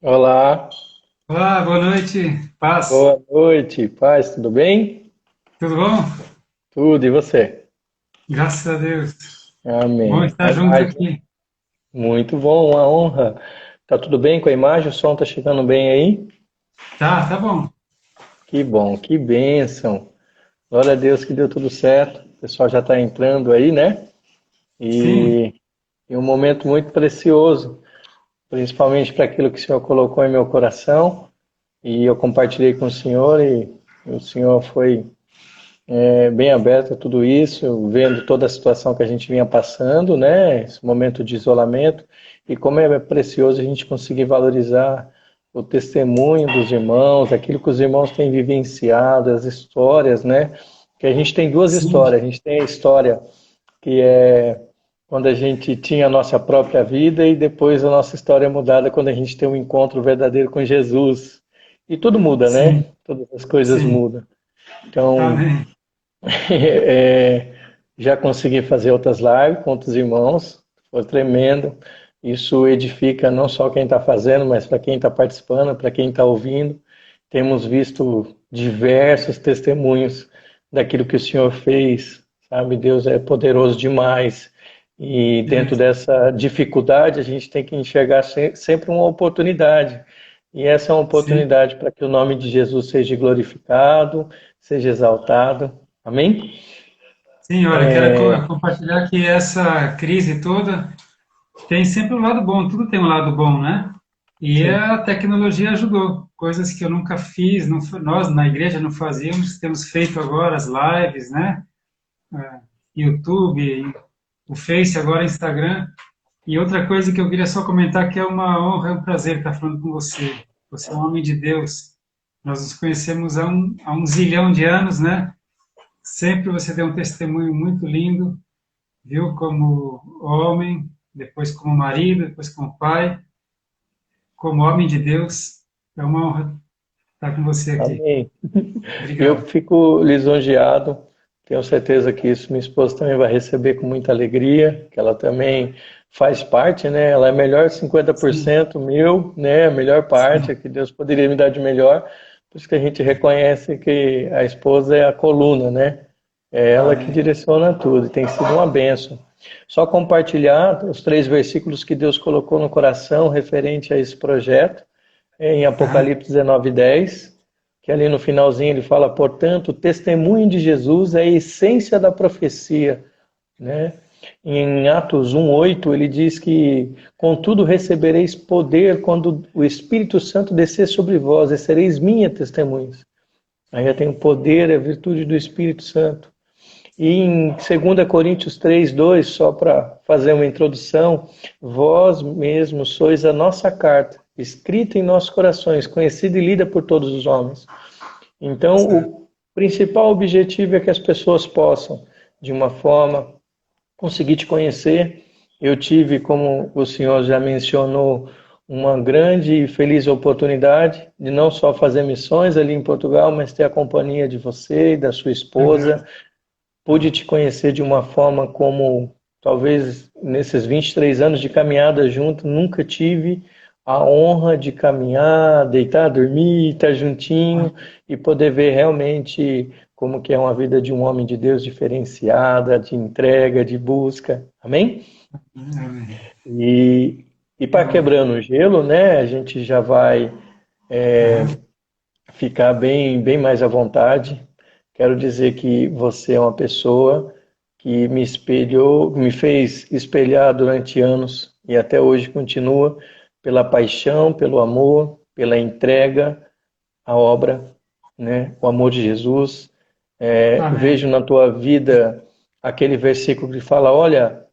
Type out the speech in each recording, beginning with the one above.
Olá, Olá, boa noite, paz. boa noite, paz, tudo bem? Tudo bom? Tudo, e você? Graças a Deus. Bom Amém. A estar junto imagem, aqui. muito bom, uma honra. Tá tudo bem com a imagem? O som tá chegando bem aí? Tá bom. Que bom, que bênção. Glória a Deus que deu tudo certo. O pessoal já está entrando aí, né? Sim, E um momento muito precioso, principalmente para aquilo que o Senhor colocou em meu coração. E eu compartilhei com o Senhor e o Senhor foi bem aberto a tudo isso, vendo toda a situação que a gente vinha passando, né? Esse momento de isolamento, e como é precioso a gente conseguir valorizar o testemunho dos irmãos, aquilo que os irmãos têm vivenciado, as histórias, né? Que a gente tem duas sim, histórias. A gente tem a história que é quando a gente tinha a nossa própria vida e depois a nossa história é mudada quando a gente tem um encontro verdadeiro com Jesus. E tudo muda, né? sim, Todas as coisas sim. mudam. Então, Amém. é, já consegui fazer outras lives com outros irmãos, foi tremendo. Isso edifica não só quem está fazendo, mas para quem está participando, para quem está ouvindo. Temos visto diversos testemunhos daquilo que o Senhor fez, sabe? Deus é poderoso demais. E dentro Yes. dessa dificuldade, a gente tem que enxergar sempre uma oportunidade. E essa é uma Sim, oportunidade para que o nome de Jesus seja glorificado, seja exaltado. Amém? sim, olha, quero compartilhar que essa crise toda tem sempre um lado bom, tudo tem um lado bom, né? E Sim. a tecnologia ajudou, coisas que eu nunca fiz, nós na igreja não fazíamos, temos feito agora as lives, né? YouTube, o Face, agora Instagram. E outra coisa que eu queria só comentar que é uma honra, é um prazer estar falando com você. Você é um homem de Deus. Nós nos conhecemos há um zilhão de anos, né? Sempre você deu um testemunho muito lindo, viu? Como homem, depois como marido, depois como pai, como homem de Deus. É uma honra estar com você aqui. Amém. Eu Obrigado. fico lisonjeado. Tenho certeza que isso minha esposa também vai receber com muita alegria, que ela também faz parte, né? Ela é melhor Sim, 50% meu, né? A melhor parte, sim, é que Deus poderia me dar de melhor. Por isso que a gente reconhece que a esposa é a coluna, né? É ela que amém. direciona tudo, e tem sido uma bênção. Só compartilhar os 3 versículos que Deus colocou no coração referente a esse projeto, em Aham, Apocalipse 19:10, que ali no finalzinho ele fala, portanto, o testemunho de Jesus é a essência da profecia, né? Em Atos 1:8 ele diz que, contudo, recebereis poder quando o Espírito Santo descer sobre vós, e sereis minhas testemunhas. Aí já tem o poder, a virtude do Espírito Santo. E em 2 Coríntios 3:2, só para fazer uma introdução, vós mesmos sois a nossa carta, escrita em nossos corações, conhecida e lida por todos os homens. Então, certo. o principal objetivo é que as pessoas possam, de uma forma, conseguir te conhecer. Eu tive, como o senhor já mencionou, uma grande e feliz oportunidade de não só fazer missões ali em Portugal, mas ter a companhia de você e da sua Aham, esposa. Pude te conhecer de uma forma como talvez nesses 23 anos de caminhada junto, nunca tive a honra de caminhar, deitar, dormir, estar juntinho e poder ver realmente como que é uma vida de um homem de Deus diferenciada, de entrega, de busca. Amém? amém. E, e Que para honra. quebrando o gelo, né, a gente já vai Aham, ficar bem mais à vontade. Quero dizer que você é uma pessoa que me espelhou, me fez espelhar durante anos e até hoje continua pela paixão, pelo amor, pela entrega à obra, né? O amor de Jesus. amém. Vejo na tua vida aquele versículo que fala, olha,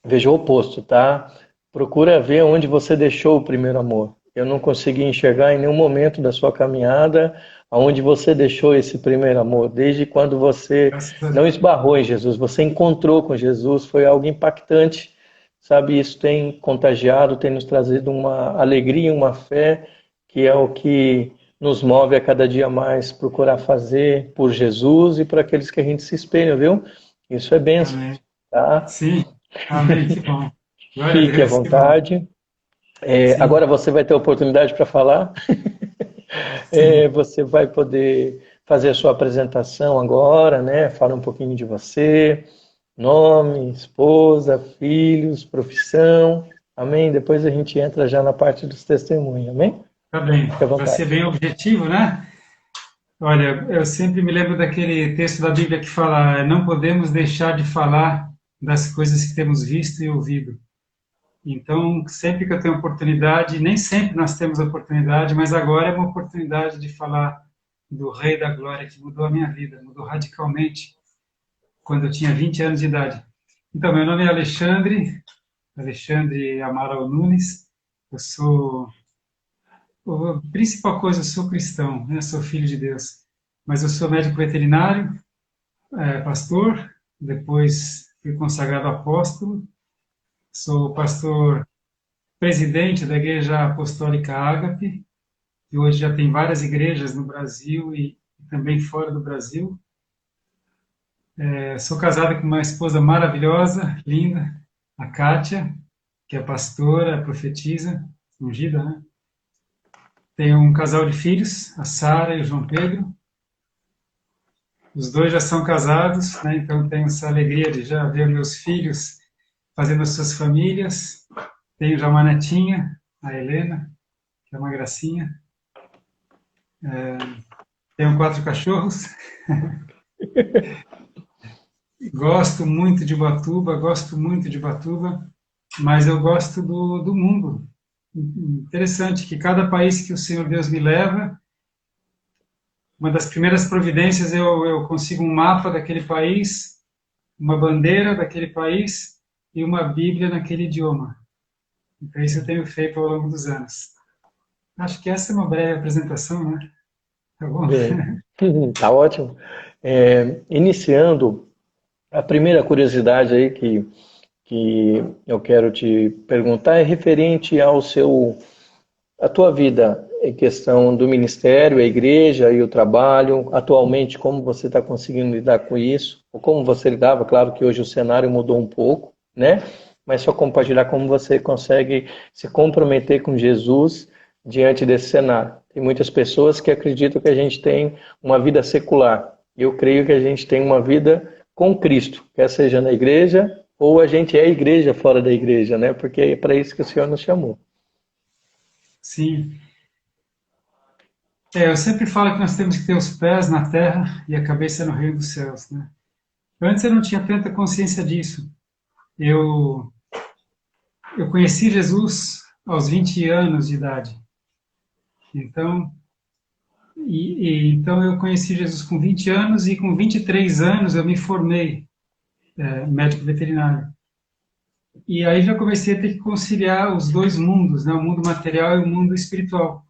veja o oposto, tá? Procura ver onde você deixou o primeiro amor. Eu não consegui enxergar em nenhum momento da sua caminhada aonde você deixou esse primeiro amor. Desde quando você Graças a não Deus. esbarrou em Jesus, você encontrou com Jesus, foi algo impactante. Sabe, isso tem contagiado, tem nos trazido uma alegria, uma fé, que é o que nos move a cada dia mais procurar fazer por Jesus e por aqueles que a gente se espelha, viu? Isso é bênção, Amém. tá? Sim, amém, que bom. Glória a Fique à Deus, que bom. vontade. Sim, Agora você vai ter oportunidade para falar. sim. Você vai poder fazer a sua apresentação agora, né? Fala um pouquinho de você, nome, esposa, filhos, profissão. Amém? Depois a gente entra já na parte dos testemunhos. Amém? Tá bem. Fique à Para ser vontade. bem objetivo, né? Olha, eu sempre me lembro daquele texto da Bíblia que fala: não podemos deixar de falar das coisas que temos visto e ouvido. Então, sempre que eu tenho oportunidade, nem sempre nós temos oportunidade, mas agora é uma oportunidade de falar do Rei da Glória que mudou a minha vida, mudou radicalmente quando eu tinha 20 anos de idade. Então, meu nome é Alexandre, Alexandre Amaral Nunes. Eu sou, a principal coisa, eu sou cristão, né? Sou filho de Deus. Mas eu sou médico veterinário, pastor, depois fui consagrado apóstolo, sou pastor presidente da Igreja Apostólica Ágape, que hoje já tem várias igrejas no Brasil e também fora do Brasil. Sou casado com uma esposa maravilhosa, linda, a Kátia, que é pastora, profetisa, ungida, né? Tenho um casal de filhos, a Sara e o João Pedro. Os dois já são casados, né? Então tenho essa alegria de já ver meus filhos fazendo as suas famílias. Tenho já uma netinha, a Helena, que é uma gracinha. Tenho 4 cachorros. Gosto muito de Ubatuba, mas eu gosto do mundo. Interessante que cada país que o Senhor Deus me leva, uma das primeiras providências eu consigo um mapa daquele país, uma bandeira daquele país e uma Bíblia naquele idioma. Então isso eu tenho feito ao longo dos anos. Acho que essa é uma breve apresentação, né? Tá bom? Bem, tá ótimo. Iniciando, a primeira curiosidade aí que eu quero te perguntar é referente a tua vida em questão do ministério, a igreja e o trabalho. Atualmente, como você está conseguindo lidar com isso? Ou como você lidava? Claro que hoje o cenário mudou um pouco, né? Mas só compartilhar como você consegue se comprometer com Jesus diante desse cenário. Tem muitas pessoas que acreditam que a gente tem uma vida secular. Eu creio que a gente tem uma vida com Cristo, quer seja na igreja ou a gente é igreja fora da igreja, né? Porque é para isso que o Senhor nos chamou. Sim. Eu sempre falo que nós temos que ter os pés na terra e a cabeça no reino dos céus, né? Antes eu não tinha tanta consciência disso. Eu, eu conheci Jesus aos 20 anos de idade. Então, então eu conheci Jesus com 20 anos e com 23 anos eu me formei médico veterinário. E aí já comecei a ter que conciliar os dois mundos, né? O mundo material e o mundo espiritual.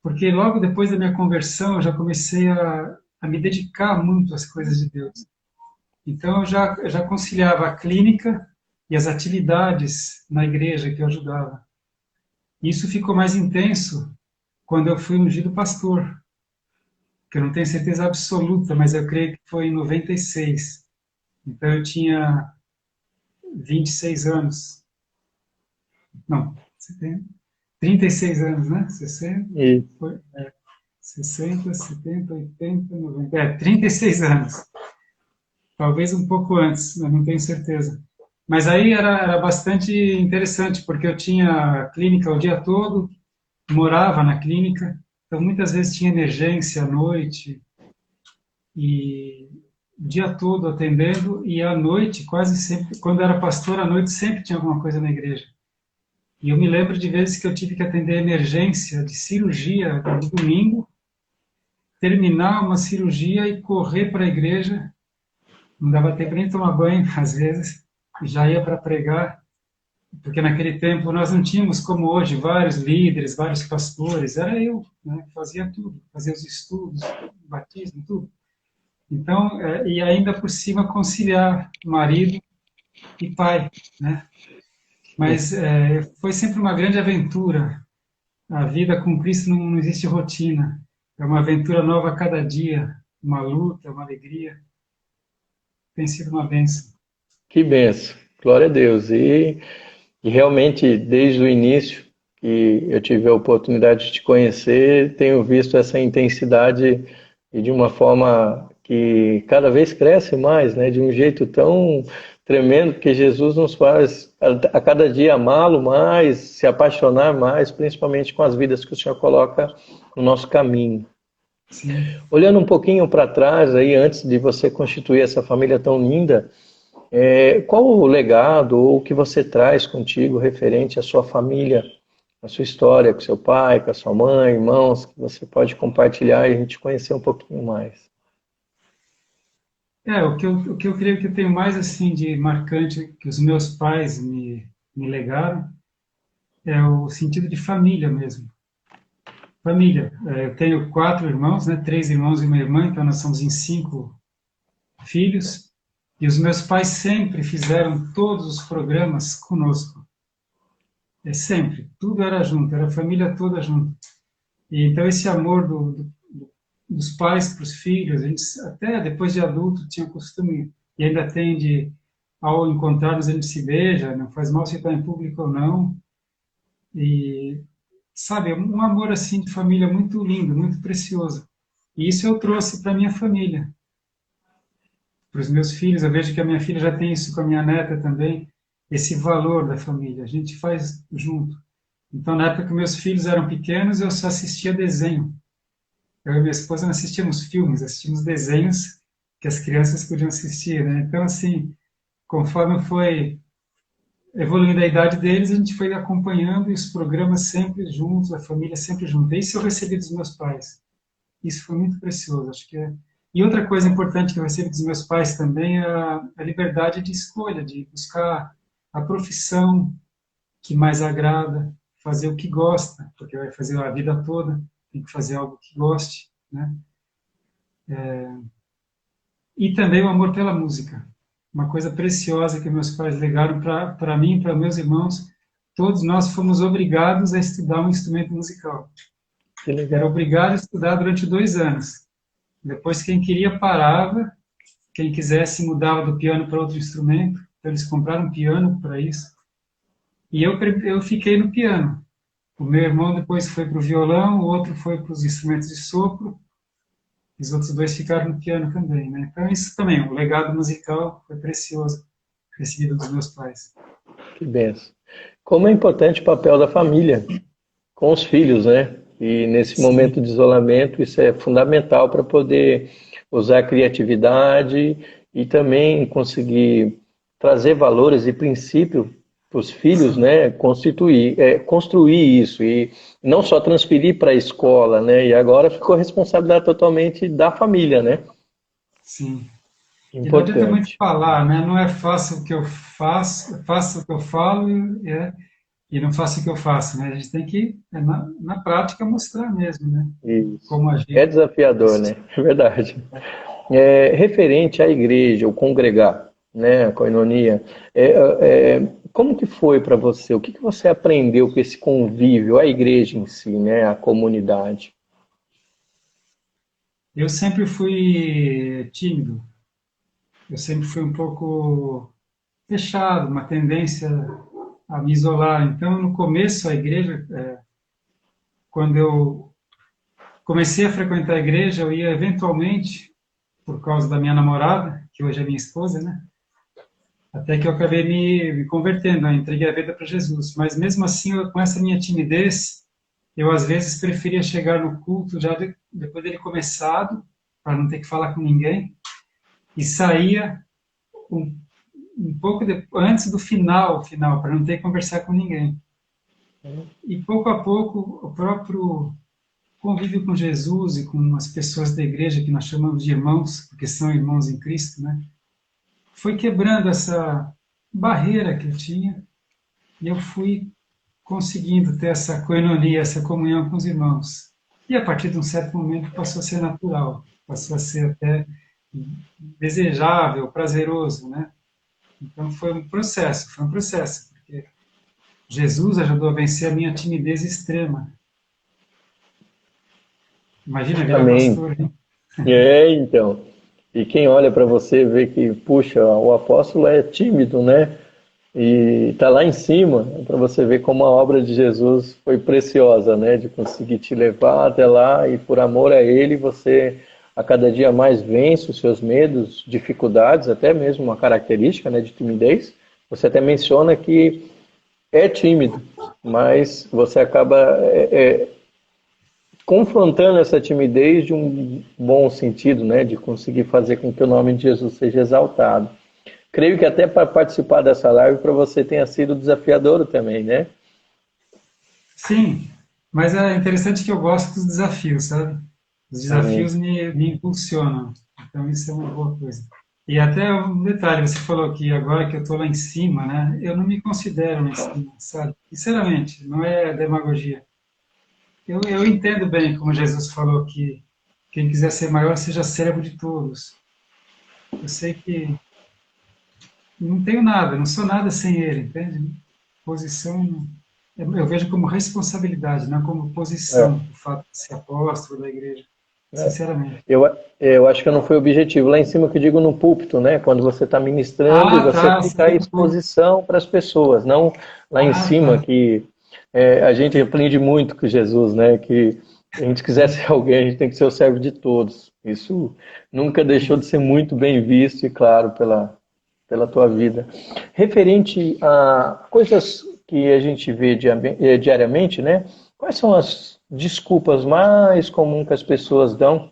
Porque logo depois da minha conversão eu já comecei a me dedicar muito às coisas de Deus. Então eu já conciliava a clínica e as atividades na igreja que eu ajudava. Isso ficou mais intenso quando eu fui ungido pastor, que eu não tenho certeza absoluta, mas eu creio que foi em 96. Então eu tinha 26 anos. Não, você tem 36 anos, né? 60, E foi, 60, 70, 80, 90. 36 anos. Talvez um pouco antes, eu não tenho certeza. Mas aí era bastante interessante, porque eu tinha clínica o dia todo, morava na clínica, então muitas vezes tinha emergência à noite, e o dia todo atendendo, e à noite, quase sempre, quando era pastor, à noite sempre tinha alguma coisa na igreja. E eu me lembro de vezes que eu tive que atender emergência de cirurgia no domingo, terminar uma cirurgia e correr para a igreja, não dava tempo nem de tomar banho, às vezes, e já ia para pregar, porque naquele tempo nós não tínhamos, como hoje, vários líderes, vários pastores, era eu, né, que fazia tudo, fazia os estudos, batismo, tudo. Então, e ainda por cima conciliar marido e pai, né? Mas foi sempre uma grande aventura. A vida com Cristo não existe rotina. É uma aventura nova a cada dia, uma luta, uma alegria. Tem sido uma bênção. que benção, glória a Deus. E realmente, desde o início, que eu tive a oportunidade de te conhecer, tenho visto essa intensidade e de uma forma que cada vez cresce mais, né? De um jeito tão tremendo, porque Jesus nos faz a cada dia amá-lo mais, se apaixonar mais, principalmente com as vidas que o Senhor coloca no nosso caminho. Sim. Olhando um pouquinho para trás, aí, antes de você constituir essa família tão linda, qual o legado ou o que você traz contigo referente à sua família, à sua história, com seu pai, com a sua mãe, irmãos, que você pode compartilhar e a gente conhecer um pouquinho mais? O que eu creio que eu tenho mais assim de marcante que os meus pais me legaram é o sentido de família mesmo. Família. Eu tenho 4 irmãos, né? 3 irmãos e uma irmã, então nós somos em 5 filhos. E os meus pais sempre fizeram todos os programas conosco. Sempre. Tudo era junto, era a família toda junto. E então esse amor dos pais para os filhos, a gente até depois de adulto tinha costume, e ainda tem de, ao encontrarmos a gente se beija, não faz mal se está em público ou não. E, sabe, um amor assim de família muito lindo, muito precioso. E isso eu trouxe para minha família, para os meus filhos. Eu vejo que a minha filha já tem isso com a minha neta também, esse valor da família. A gente faz junto. Então, na época que meus filhos eram pequenos, eu só assistia desenho. Eu e minha esposa não assistíamos filmes, assistíamos desenhos que as crianças podiam assistir, né? Então, assim, conforme foi evoluindo a idade deles, a gente foi acompanhando e os programas sempre juntos, a família sempre junto. Isso eu recebi dos meus pais. Isso foi muito precioso, acho que é. E outra coisa importante que eu recebi dos meus pais também é a liberdade de escolha, de buscar a profissão que mais agrada, fazer o que gosta, porque vai fazer a vida toda, tem que fazer algo que goste, né? E também o amor pela música, uma coisa preciosa que meus pais legaram para mim e para meus irmãos. Todos nós fomos obrigados a estudar um instrumento musical. Que Era legal. obrigado a estudar durante 2 anos. Depois, quem queria parava, quem quisesse mudava do piano para outro instrumento. Então, eles compraram um piano para isso. E eu fiquei no piano. O meu irmão depois foi para o violão, o outro foi para os instrumentos de sopro, os outros 2 ficaram no piano também, né? Então, isso também, o legado musical foi precioso, recebido dos meus pais. Que benção. Como é importante o papel da família com os filhos, né? E nesse Sim, momento de isolamento, isso é fundamental para poder usar a criatividade e também conseguir trazer valores e princípios para os filhos, sim, né? Construir isso e não só transferir para a escola, né? E agora ficou responsabilidade totalmente da família, né? sim. E não adianta muito Importante. falar, né? Não é fácil o que eu faço, faço o que eu falo e não faço o que eu faço, né? A gente tem que, na prática, mostrar mesmo, né? Isso. Como É agir. desafiador, Isso. né? É verdade. Referente à igreja, o congregar, né, a koinonia, como que foi para você? O que que você aprendeu com esse convívio, a igreja em si, né, a comunidade? Eu sempre fui tímido, eu sempre fui um pouco fechado, uma tendência a me isolar. Então, no começo, a igreja, quando eu comecei a frequentar a igreja, eu ia eventualmente, por causa da minha namorada, que hoje é minha esposa, né? Até que eu acabei me convertendo, né? Entreguei a vida para Jesus. Mas mesmo assim, com essa minha timidez, eu às vezes preferia chegar no culto já depois dele começado, para não ter que falar com ninguém, e saía um, um pouco antes do final, para não ter que conversar com ninguém. E pouco a pouco, o próprio convívio com Jesus e com as pessoas da igreja, que nós chamamos de irmãos, porque são irmãos em Cristo, né? Foi quebrando essa barreira que eu tinha e eu fui conseguindo ter essa coinonia, essa comunhão com os irmãos. E a partir de um certo momento passou a ser natural, passou a ser até desejável, prazeroso, né? Então foi um processo, porque Jesus ajudou a vencer a minha timidez extrema. Imagina virar Amém. pastor, hein? Então. E quem olha para você vê que, puxa, o apóstolo é tímido, né? E tá lá em cima, para você ver como a obra de Jesus foi preciosa, né? De conseguir te levar até lá e por amor a Ele você a cada dia mais vence os seus medos, dificuldades, até mesmo uma característica, né, de timidez. Você até menciona que é tímido, mas você acaba confrontando essa timidez de um bom sentido, né, de conseguir fazer com que o nome de Jesus seja exaltado. Creio que até para participar dessa live para você tenha sido desafiador também, né? Sim, mas é interessante que eu gosto dos desafios, sabe? Os Amém. desafios me impulsionam, então isso é uma boa coisa. E até um detalhe, você falou que agora que eu estou lá em cima, né? Eu não me considero lá em cima, sabe? Sinceramente, não é demagogia. Eu entendo bem, como Jesus falou, que quem quiser ser maior seja servo de todos. Eu sei que não tenho nada, não sou nada sem ele, entende? Posição, eu vejo como responsabilidade, não como É, posição, o fato de ser apóstolo da igreja, é. sinceramente. Eu acho que não foi o objetivo. Lá em cima que eu digo no púlpito, né? Quando você está ministrando e Ah, você tá, fica à exposição para as pessoas, não lá em ah, cima tá. que a gente aprende muito com Jesus, né? Que se a gente quiser ser alguém, a gente tem que ser o servo de todos. Isso nunca deixou de ser muito bem visto e claro pela tua vida. Referente a coisas que a gente vê diariamente, né? Quais são as desculpas mais comuns que as pessoas dão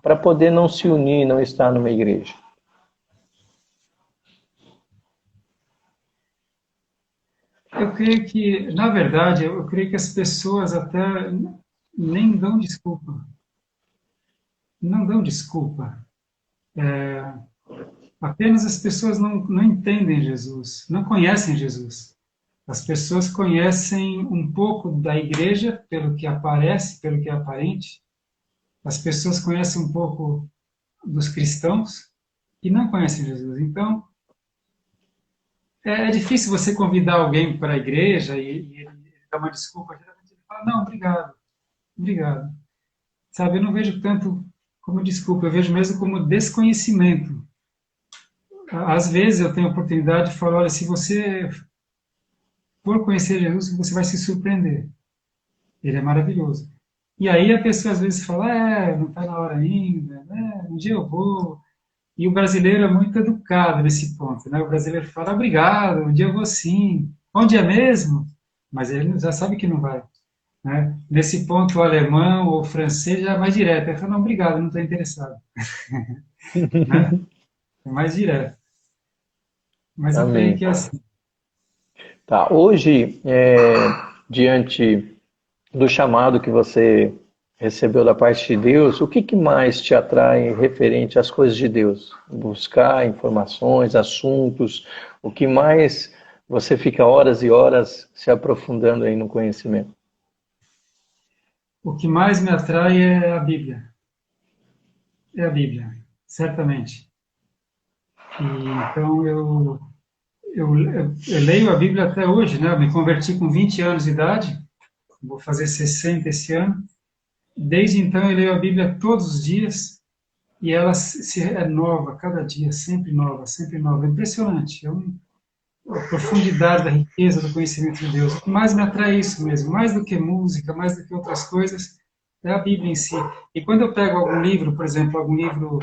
para poder não se unir, não estar numa igreja? Eu creio que, na verdade, eu creio que as pessoas até nem dão desculpa. Não dão desculpa. Apenas as pessoas não entendem Jesus, não conhecem Jesus. As pessoas conhecem um pouco da igreja pelo que aparece, pelo que é aparente. As pessoas conhecem um pouco dos cristãos e não conhecem Jesus. Então, é difícil você convidar alguém para a igreja e ele dá uma desculpa. Geralmente ele fala, não, obrigado, obrigado. Sabe, eu não vejo tanto como desculpa, eu vejo mesmo como desconhecimento. Às vezes eu tenho a oportunidade de falar, olha, se você for conhecer Jesus, você vai se surpreender. Ele é maravilhoso. E aí a pessoa às vezes fala, não está na hora ainda, né? Um dia eu vou. E o brasileiro é muito educado nesse ponto, né? O brasileiro fala, obrigado, um dia eu vou sim. Onde é mesmo? Mas ele já sabe que não vai, né? Nesse ponto, o alemão ou o francês já é mais direto. Ele fala, não, obrigado, não estou interessado, né? É mais direto. Mas eu creio Amém. que é assim. Tá. Hoje, diante do chamado que você recebeu da parte de Deus, o que que mais te atrai referente às coisas de Deus? Buscar informações, assuntos, o que mais você fica horas e horas se aprofundando aí no conhecimento? O que mais me atrai é a Bíblia. É a Bíblia, certamente. E então eu leio a Bíblia até hoje, né? Eu me converti com 20 anos de idade, vou fazer 60 esse ano. Desde então eu leio a Bíblia todos os dias e ela se renova cada dia, sempre nova, sempre nova. É impressionante. A profundidade da riqueza do conhecimento de Deus. O que mais me atrai é isso mesmo, mais do que música, mais do que outras coisas, é a Bíblia em si. E quando eu pego algum livro, por exemplo, algum livro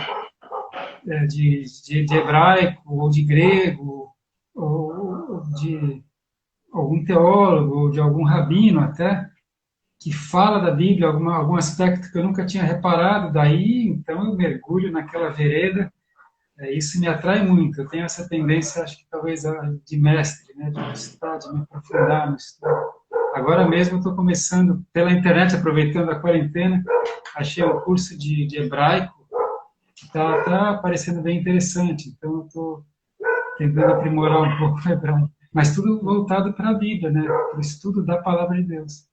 de hebraico ou de grego, ou de algum teólogo, ou de algum rabino até, que fala da Bíblia, algum aspecto que eu nunca tinha reparado, daí então eu mergulho naquela vereda, isso me atrai muito, eu tenho essa tendência, acho que talvez de mestre, né, de gostar, de me aprofundar no estudo. Agora mesmo eu estou começando pela internet, aproveitando a quarentena, achei um curso de hebraico, que está parecendo bem interessante, então eu estou tentando aprimorar um pouco o hebraico. Mas tudo voltado para a Bíblia, né? Para o estudo da palavra de Deus.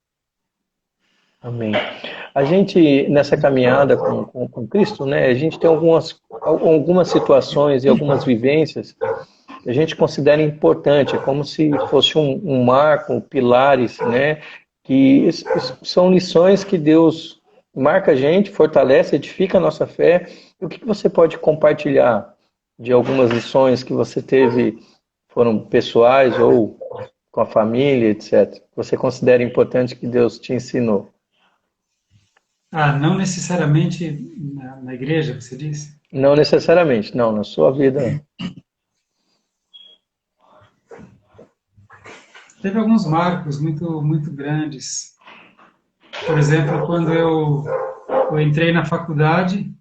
Amém. A gente, nessa caminhada com Cristo, né, a gente tem algumas situações e algumas vivências que a gente considera importante, é como se fosse um marco, pilares, né, que são lições que Deus marca a gente, fortalece, edifica a nossa fé. E o que você pode compartilhar de algumas lições que você teve foram pessoais ou com a família, etc. Você considera importante que Deus te ensinou? Não necessariamente na igreja, você disse? Não necessariamente, não, na sua vida. Teve alguns marcos muito grandes. Por exemplo, quando eu entrei na faculdade,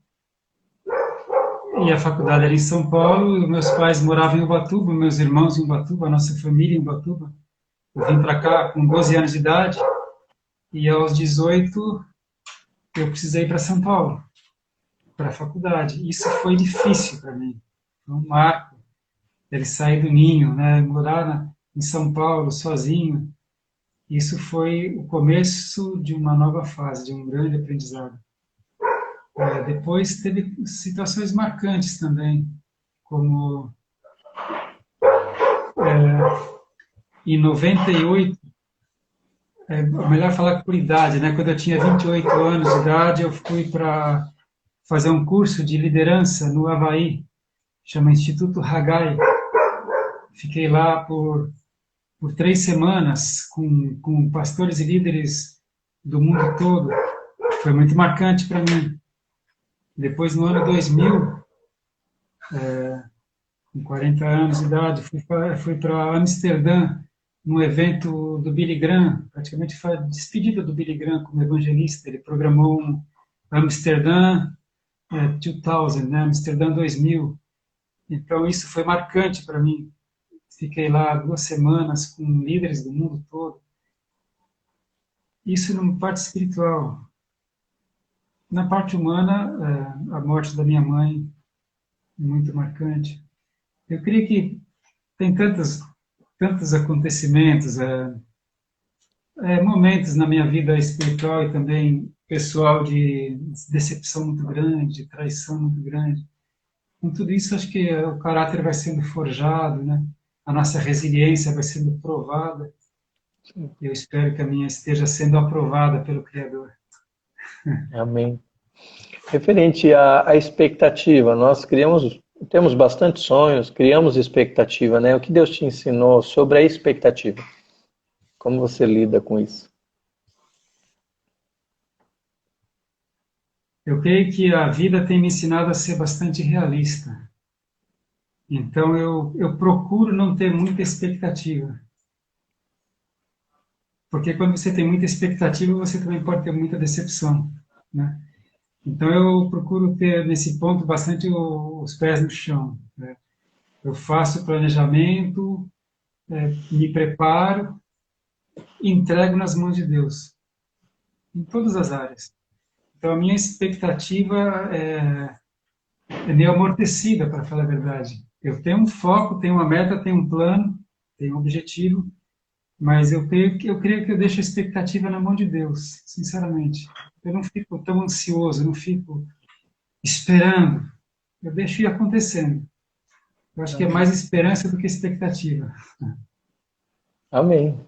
e a faculdade era em São Paulo, e meus pais moravam em Ubatuba, meus irmãos em Ubatuba, a nossa família em Ubatuba. Eu vim para cá com 12 anos de idade, e aos 18 eu precisei ir para São Paulo, para a faculdade. Isso foi difícil para mim, foi um marco. Ele sair do ninho, né, morar em São Paulo sozinho. Isso foi o começo de uma nova fase, de um grande aprendizado. Depois teve situações marcantes também, como em 98, melhor falar por idade, né? Quando eu tinha 28 anos de idade, eu fui para fazer um curso de liderança no Havaí, chama Instituto Haggai. Fiquei lá por 3 semanas com pastores e líderes do mundo todo. Foi muito marcante para mim. Depois, no ano 2000, com 40 anos de idade, fui para Amsterdã, num evento do Billy Graham, praticamente foi a despedida do Billy Graham como evangelista. Ele programou um Amsterdã 2000, né? Amsterdã 2000. Então, isso foi marcante para mim. Fiquei lá 2 semanas com líderes do mundo todo. Isso na parte espiritual. Na parte humana, a morte da minha mãe, muito marcante. Eu creio que tem tantos acontecimentos, momentos na minha vida espiritual e também pessoal de decepção muito grande, de traição muito grande. Com tudo isso, acho que o caráter vai sendo forjado, né? A nossa resiliência vai sendo provada. Eu espero que a minha esteja sendo aprovada pelo Criador. Amém. Referente à expectativa, nós temos bastante sonhos, criamos expectativa, né? O que Deus te ensinou sobre a expectativa? Como você lida com isso? Eu creio que a vida tem me ensinado a ser bastante realista. Então, eu procuro não ter muita expectativa. Porque quando você tem muita expectativa, você também pode ter muita decepção, né? Então, eu procuro ter, nesse ponto, bastante os pés no chão, né? Eu faço planejamento, me preparo e entrego nas mãos de Deus, em todas as áreas. Então, a minha expectativa é meio amortecida, para falar a verdade. Eu tenho um foco, tenho uma meta, tenho um plano, tenho um objetivo, mas eu creio que eu deixo a expectativa na mão de Deus, sinceramente. Eu não fico tão ansioso, eu não fico esperando. Eu deixo ir acontecendo. Eu acho que é mais esperança do que expectativa. Amém.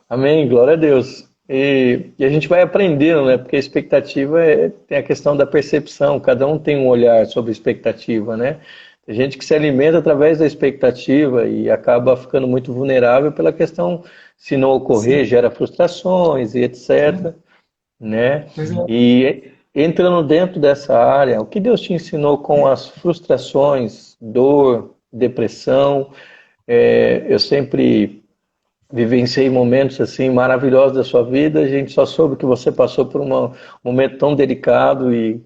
Amém, glória a Deus. E a gente vai aprendendo, né? Porque a expectativa tem a questão da percepção, cada um tem um olhar sobre a expectativa, né? Tem gente que se alimenta através da expectativa e acaba ficando muito vulnerável pela questão, se não ocorrer, Sim, gera frustrações e etc, né? pois é. E entrando dentro dessa área, o que Deus te ensinou com as frustrações, dor, depressão? Eu sempre vivenciei momentos assim maravilhosos da sua vida. A gente só soube que você passou por um momento tão delicado e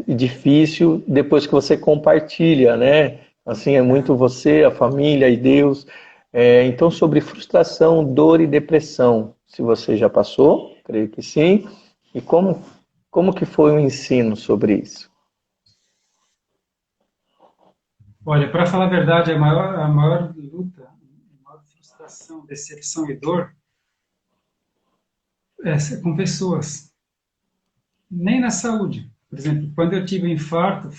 difícil depois que você compartilha, né? Assim, é muito você, a família e Deus. Então, sobre frustração, dor e depressão, se você já passou, creio que sim. E como que foi o ensino sobre isso? Olha, para falar a verdade, a maior luta, a maior frustração, decepção e dor é com pessoas. Nem na saúde. Por exemplo, quando eu tive um infarto,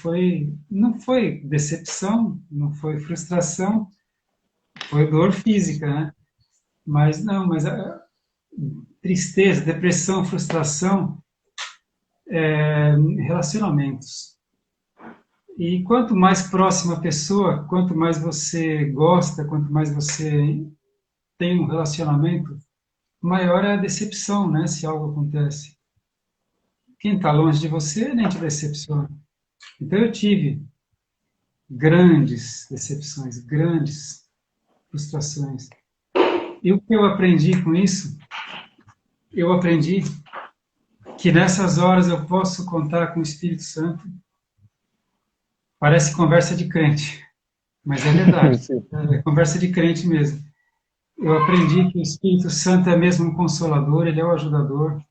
não foi decepção, não foi frustração, foi dor física, né? Mas não, mas a tristeza, depressão, frustração, relacionamentos. E quanto mais próxima a pessoa, quanto mais você gosta, quanto mais você tem um relacionamento, maior é a decepção, né, se algo acontece. Quem está longe de você nem te decepciona. Então eu tive grandes decepções, grandes frustrações. E o que eu aprendi com isso? Eu aprendi que nessas horas eu posso contar com o Espírito Santo. Parece conversa de crente, mas é verdade. É conversa de crente mesmo. Eu aprendi que o Espírito Santo é mesmo um consolador, ele é o ajudador.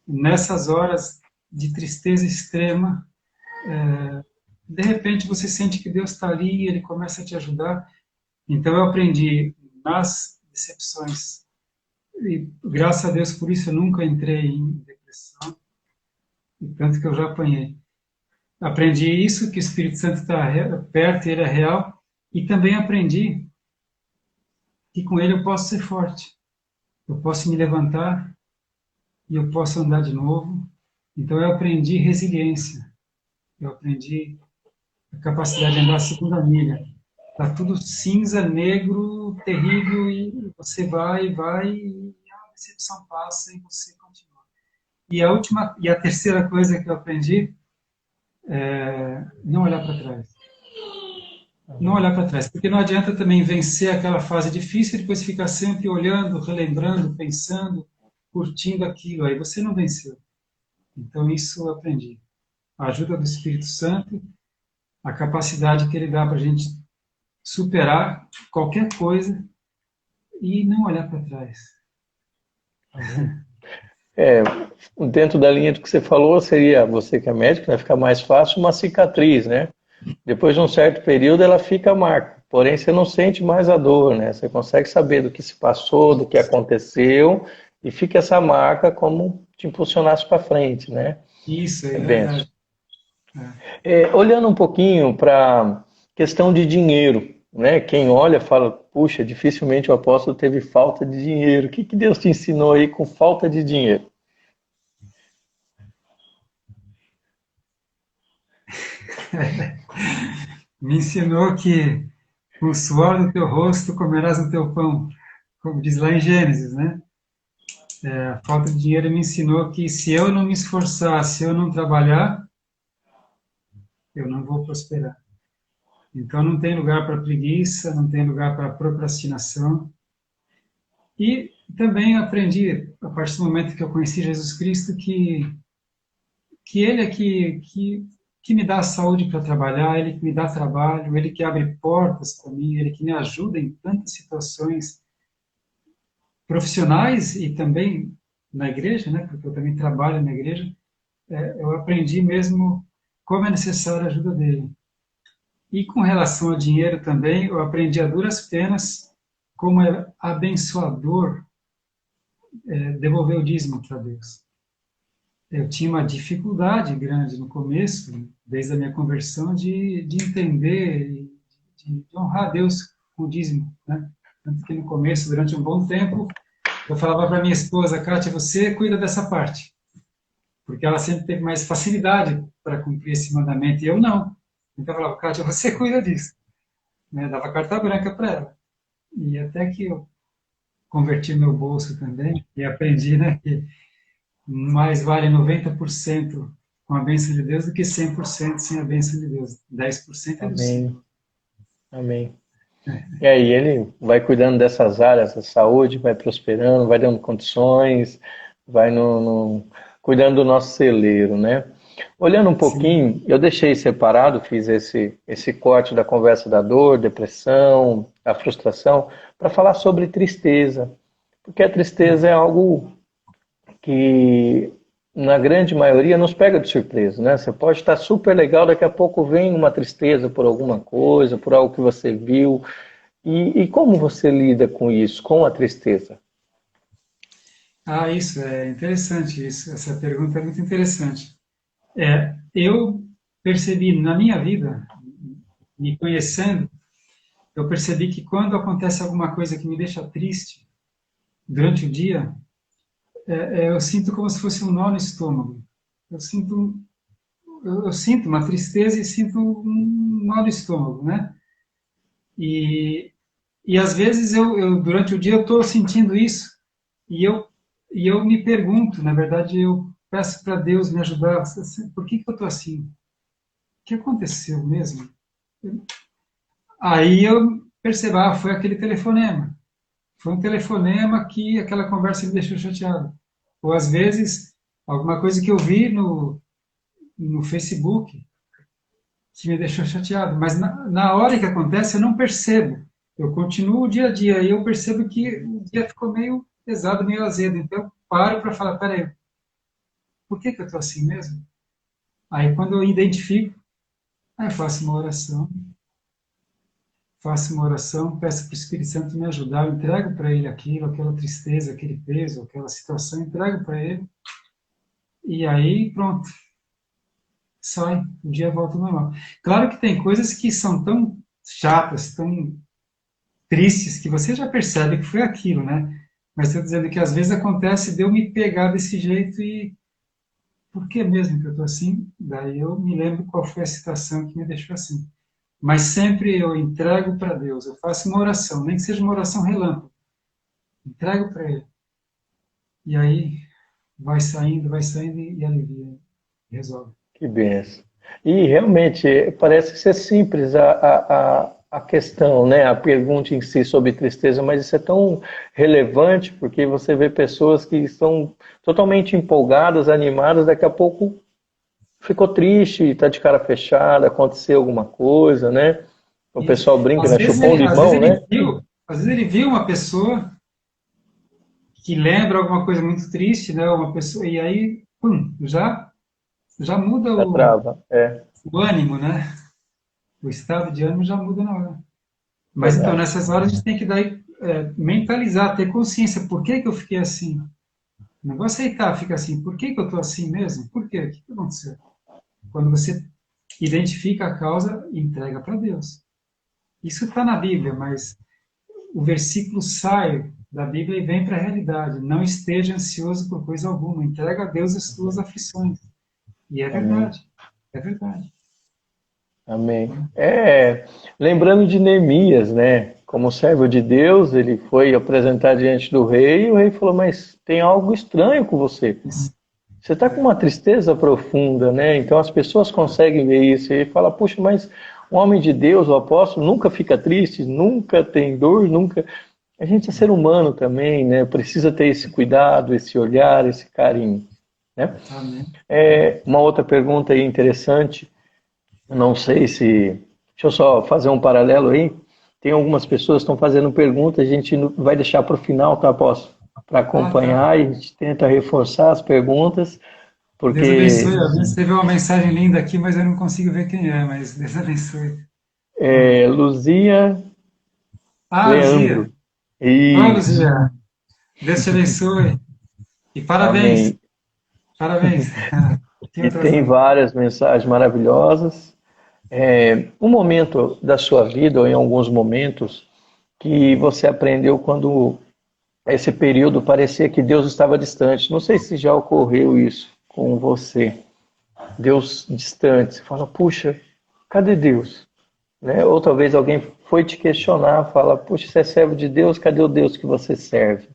Nessas horas de tristeza extrema, de repente você sente que Deus está ali e ele começa a te ajudar. Então eu aprendi nas decepções, e graças a Deus por isso eu nunca entrei em depressão, e tanto que eu já apanhei. Aprendi isso, que o Espírito Santo está perto e ele é real, e também aprendi que com ele eu posso ser forte, eu posso me levantar e eu posso andar de novo. Então eu aprendi resiliência, eu aprendi a capacidade de andar a segunda milha. Está tudo cinza, negro, terrível, e você vai, e a decepção passa e você continua. E a terceira coisa que eu aprendi é não olhar para trás. Não olhar para trás, porque não adianta também vencer aquela fase difícil e depois ficar sempre olhando, relembrando, pensando, curtindo aquilo, aí você não venceu. Então isso eu aprendi. A ajuda do Espírito Santo, a capacidade que ele dá para a gente superar qualquer coisa e não olhar para trás. Dentro da linha do que você falou, seria, você que é médico, né, fica mais fácil uma cicatriz, né? Depois de um certo período ela fica marca, porém você não sente mais a dor, né? Você consegue saber do que se passou, do que aconteceu, e fica essa marca como te impulsionasse para frente, né? Isso, é Benção. verdade. Olhando um pouquinho para a questão de dinheiro, né? Quem olha fala, puxa, dificilmente o apóstolo teve falta de dinheiro. O que que Deus te ensinou aí com falta de dinheiro? Me ensinou que com o suor do teu rosto comerás o teu pão, como diz lá em Gênesis, né? A falta de dinheiro me ensinou que se eu não me esforçar, se eu não trabalhar, eu não vou prosperar. Então não tem lugar para preguiça, não tem lugar para procrastinação. E também aprendi, a partir do momento que eu conheci Jesus Cristo, que Ele é que me dá saúde para trabalhar, Ele que me dá trabalho, Ele que abre portas para mim, Ele que me ajuda em tantas situações profissionais e também na igreja, né? Porque eu também trabalho na igreja. Eu aprendi mesmo como é necessária a ajuda dele. E com relação ao dinheiro também, eu aprendi a duras penas como é abençoador devolver o dízimo para Deus. Eu tinha uma dificuldade grande no começo, desde a minha conversão, de entender, de honrar Deus com o dízimo, né? Tanto que no começo, durante um bom tempo, eu falava para minha esposa, Kátia, você cuida dessa parte, porque ela sempre teve mais facilidade para cumprir esse mandamento, e eu não. Então eu falava, Kátia, você cuida disso. Né? Dava carta branca para ela. E até que eu converti meu bolso também, e aprendi, né, que mais vale 90% com a bênção de Deus do que 100% sem a bênção de Deus. 10% é do Amém, Senhor. amém. E aí ele vai cuidando dessas áreas, a saúde vai prosperando, vai dando condições, vai cuidando do nosso celeiro, né? Olhando um Sim. pouquinho, eu deixei separado, fiz esse corte da conversa da dor, depressão, a frustração, para falar sobre tristeza. Porque a tristeza é algo que, na grande maioria, nos pega de surpresa, né? Você pode estar super legal, daqui a pouco vem uma tristeza por alguma coisa, por algo que você viu. E como você lida com isso, com a tristeza? Isso é interessante isso. Essa pergunta é muito interessante. Eu percebi na minha vida, me conhecendo, eu percebi que quando acontece alguma coisa que me deixa triste durante o dia, eu sinto como se fosse um nó no estômago. Eu sinto eu sinto uma tristeza e sinto um mal no estômago, né? E, e às vezes durante o dia eu estou sentindo isso e eu me pergunto, na verdade eu peço para Deus me ajudar, por que eu estou assim? O que aconteceu mesmo? Aí eu percebo, foi aquele telefonema. Foi um telefonema que aquela conversa me deixou chateado. Ou às vezes, alguma coisa que eu vi no Facebook que me deixou chateado. Mas na hora que acontece, eu não percebo. Eu continuo o dia a dia e eu percebo que o dia ficou meio pesado, meio azedo. Então eu paro para falar, peraí, por que eu estou assim mesmo? Aí quando eu identifico, aí eu faço uma oração, peço para o Espírito Santo me ajudar, eu entrego para ele aquilo, aquela tristeza, aquele peso, aquela situação, entrego para ele, e aí pronto, sai, o dia volta ao normal. Claro que tem coisas que são tão chatas, tão tristes, que você já percebe que foi aquilo, né? Mas estou dizendo que às vezes acontece de eu me pegar desse jeito e por que mesmo que eu estou assim? Daí eu me lembro qual foi a situação que me deixou assim. Mas sempre eu entrego para Deus, eu faço uma oração, nem que seja uma oração relâmpago, entrego para Ele. E aí vai saindo e alivia, resolve. Que benção. E realmente parece ser simples a questão, né? A pergunta em si sobre tristeza, mas isso é tão relevante porque você vê pessoas que estão totalmente empolgadas, animadas, daqui a pouco ficou triste, está de cara fechada, aconteceu alguma coisa, né? O Isso. pessoal brinca, né? Chupou um limão, né? Às vezes ele viu uma pessoa que lembra alguma coisa muito triste, né? Uma pessoa, e aí, pum, já muda Já trava, é o ânimo, né? O estado de ânimo já muda na hora. Mas então, verdade. nessas horas a gente tem que mentalizar, ter consciência. Por que eu fiquei assim? Não vou aceitar ficar assim. Por que eu estou assim mesmo? Por quê? O que aconteceu? Quando você identifica a causa, entrega para Deus. Isso está na Bíblia, mas o versículo sai da Bíblia e vem para a realidade. Não esteja ansioso por coisa alguma. Entrega a Deus as tuas aflições. E é Amém. verdade. É verdade. Amém. Lembrando de Neemias, né? Como servo de Deus, ele foi apresentar diante do rei e o rei falou: Mas tem algo estranho com você. Isso. Você está com uma tristeza profunda, né? Então as pessoas conseguem ver isso. E ele fala: Puxa, mas um homem de Deus, o apóstolo, nunca fica triste, nunca tem dor, nunca. A gente é ser humano também, né? Precisa ter esse cuidado, esse olhar, esse carinho, né? Amém. Uma outra pergunta aí interessante. Eu não sei se. Deixa eu só fazer um paralelo aí. Tem algumas pessoas que estão fazendo perguntas, a gente vai deixar para o final, tá, Posso? Para Tá. acompanhar, e a gente tenta reforçar as perguntas, Deus porque abençoe. Alguém escreveu uma mensagem linda aqui, mas eu não consigo ver quem é, mas Deus abençoe. Luzia Luzia. Leandro. Isso, Luzia. Deus te abençoe. E parabéns. amém. Parabéns. Tem E outras tem não. várias mensagens maravilhosas. Um momento da sua vida, ou em alguns momentos, que você aprendeu quando esse período parecia que Deus estava distante. Não sei se já ocorreu isso com você. Deus distante. Você fala, puxa, cadê Deus? Né? Ou talvez alguém foi te questionar, fala, puxa, você é servo de Deus, cadê o Deus que você serve?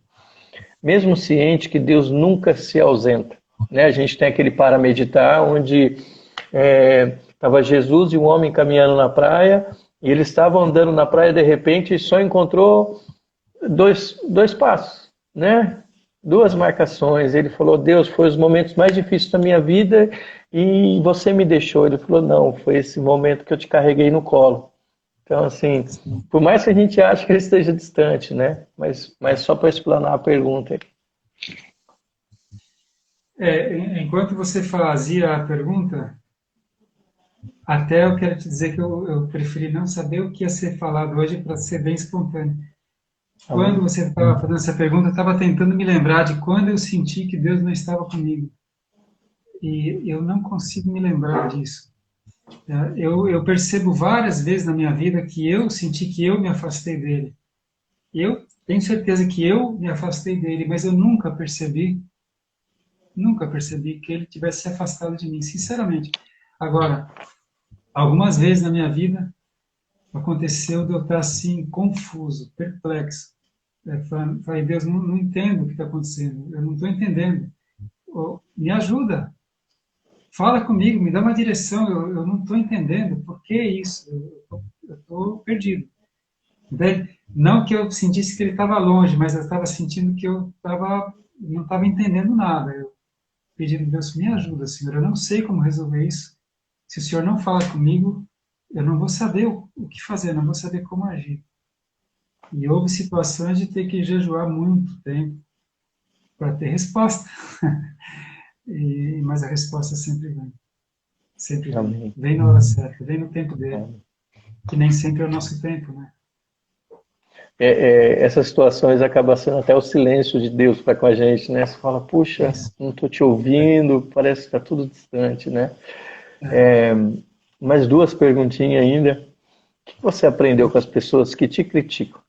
Mesmo ciente que Deus nunca se ausenta. Né? A gente tem aquele para meditar, onde estava Jesus e um homem caminhando na praia, e eles estavam andando na praia, de repente, e só encontrou dois passos, né? Duas marcações. Ele falou: Deus, foi os momentos mais difíceis da minha vida e você me deixou. Ele falou: não, foi esse momento que eu te carreguei no colo. Então, assim, por mais que a gente ache que ele esteja distante, né? Mas só para explanar a pergunta. Enquanto você fazia a pergunta, até eu quero te dizer que eu preferi não saber o que ia ser falado hoje para ser bem espontâneo. Quando Amém. você estava fazendo essa pergunta, eu estava tentando me lembrar de quando eu senti que Deus não estava comigo. E eu não consigo me lembrar disso. Eu percebo várias vezes na minha vida que eu senti que eu me afastei dele. Eu tenho certeza que eu me afastei dele, mas eu nunca percebi que ele tivesse se afastado de mim, sinceramente. Agora, algumas vezes na minha vida, aconteceu de eu estar assim, confuso, perplexo. Falei, Deus, não entendo o que está acontecendo, eu não estou entendendo. Me ajuda, fala comigo, me dá uma direção, eu não estou entendendo, por que isso? Eu estou perdido. Não que eu sentisse que ele estava longe, mas eu estava sentindo que não estava entendendo nada. Eu pedindo, Deus, me ajuda, Senhor, eu não sei como resolver isso. Se o Senhor não fala comigo, eu não vou saber o que fazer, não vou saber como agir. E houve situações de ter que jejuar muito tempo para ter resposta. Mas a resposta sempre vem. Sempre vem. Amém. Vem na hora certa, vem no tempo dele. Amém. Que nem sempre é o nosso tempo, né? Essas situações acabam sendo até o silêncio de Deus para com a gente, né? Você fala, puxa, não estou te ouvindo, parece que está tudo distante, né? Mais duas perguntinhas ainda. O que você aprendeu com as pessoas que te criticam?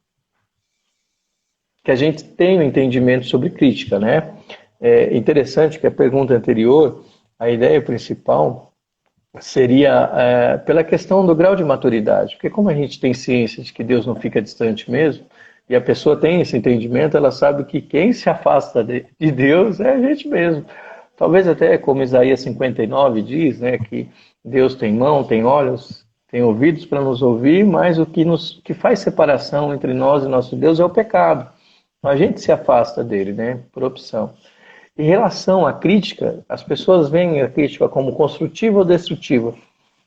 Que a gente tem um entendimento sobre crítica, né? É interessante que a pergunta anterior, a ideia principal seria pela questão do grau de maturidade, porque como a gente tem ciência de que Deus não fica distante mesmo, e a pessoa tem esse entendimento, ela sabe que quem se afasta de Deus é a gente mesmo. Talvez até como Isaías 59 diz, né, que Deus tem mão, tem olhos, tem ouvidos para nos ouvir, mas o que faz separação entre nós e nosso Deus é o pecado. A gente se afasta dele, né, por opção. Em relação à crítica, as pessoas veem a crítica como construtiva ou destrutiva.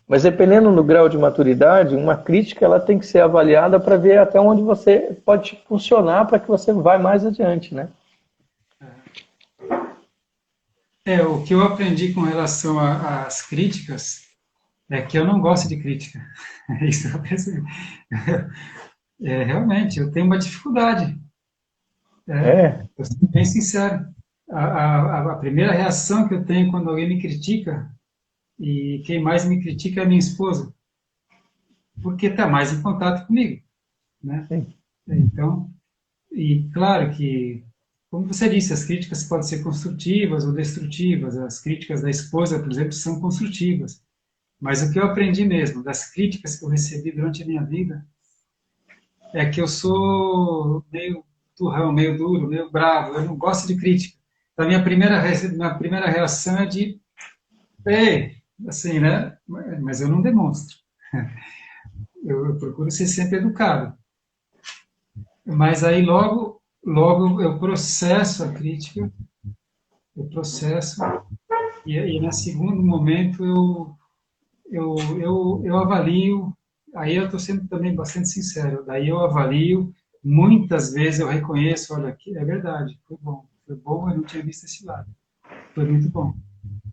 Mas dependendo do grau de maturidade, uma crítica ela tem que ser avaliada para ver até onde você pode funcionar para que você vá mais adiante, né? O que eu aprendi com relação às críticas é que eu não gosto de crítica. Isso eu percebi. Realmente, eu tenho uma dificuldade. Eu sou bem sincero. A primeira reação que eu tenho quando alguém me critica, e quem mais me critica é a minha esposa, porque está mais em contato comigo, né? Então, e claro que, como você disse, as críticas podem ser construtivas ou destrutivas. As críticas da esposa, por exemplo, são construtivas. Mas o que eu aprendi mesmo, das críticas que eu recebi durante a minha vida, é que eu sou meio turrão, meio duro, meio bravo, eu não gosto de crítica. Então, minha primeira reação é de, ei, assim, né? Mas eu não demonstro. Eu procuro ser sempre educado. Mas aí logo eu processo a crítica, eu processo, e no segundo momento eu avalio, aí eu estou sendo também bastante sincero, daí eu avalio, muitas vezes eu reconheço, olha, aqui é verdade, foi bom, eu não tinha visto esse lado, foi muito bom.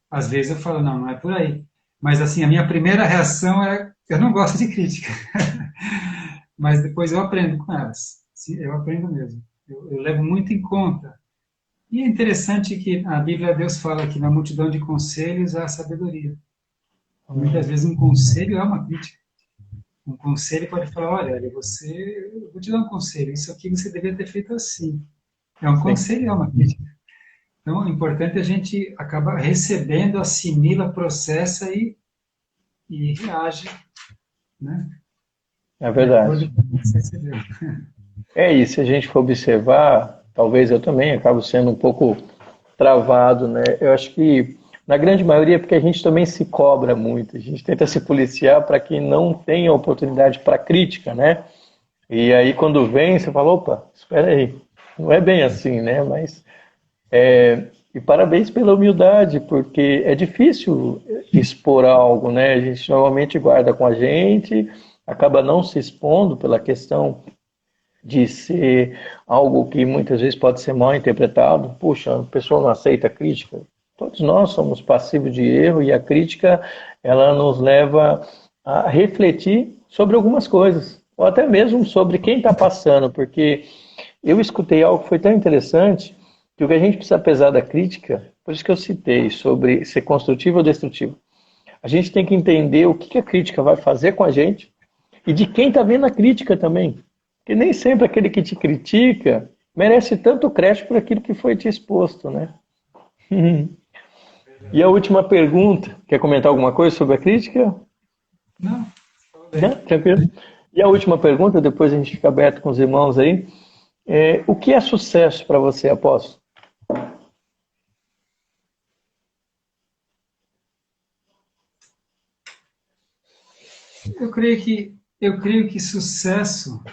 Às vezes eu falo, não é por aí. Mas assim, a minha primeira reação é, eu não gosto de crítica. Mas depois eu aprendo com elas. Eu aprendo mesmo. Eu levo muito em conta. E é interessante que a Bíblia, Deus fala que na multidão de conselhos há sabedoria. Muitas vezes um conselho é uma crítica. Um conselho pode falar, olha, eu vou te dar um conselho, isso aqui você deveria ter feito assim. É um conselho, é uma crítica. Então, é importante a gente acabar recebendo, assimila, processa e reage, né? É verdade. E se a gente for observar, talvez eu também acabo sendo um pouco travado, né? Eu acho que, na grande maioria, é porque a gente também se cobra muito, a gente tenta se policiar para que não tenha oportunidade para crítica, né? E aí, quando vem, você fala, opa, espera aí, não é bem assim, né? Mas e parabéns pela humildade, porque é difícil expor algo, né? A gente normalmente guarda com a gente, acaba não se expondo pela questão de ser algo que muitas vezes pode ser mal interpretado. Puxa, a pessoa não aceita a crítica. Todos nós somos passivos de erro e a crítica, ela nos leva a refletir sobre algumas coisas, ou até mesmo sobre quem está passando, porque eu escutei algo que foi tão interessante que o que a gente precisa pesar da crítica, por isso que eu citei sobre ser construtivo ou destrutivo. A gente tem que entender o que a crítica vai fazer com a gente e de quem está vendo a crítica também. Porque nem sempre aquele que te critica merece tanto crédito por aquilo que foi te exposto, né? E a última pergunta, quer comentar alguma coisa sobre a crítica? Não, Né? Tranquilo. E a última pergunta, depois a gente fica aberto com os irmãos aí. O que é sucesso para você, apóstolo? eu creio que sucesso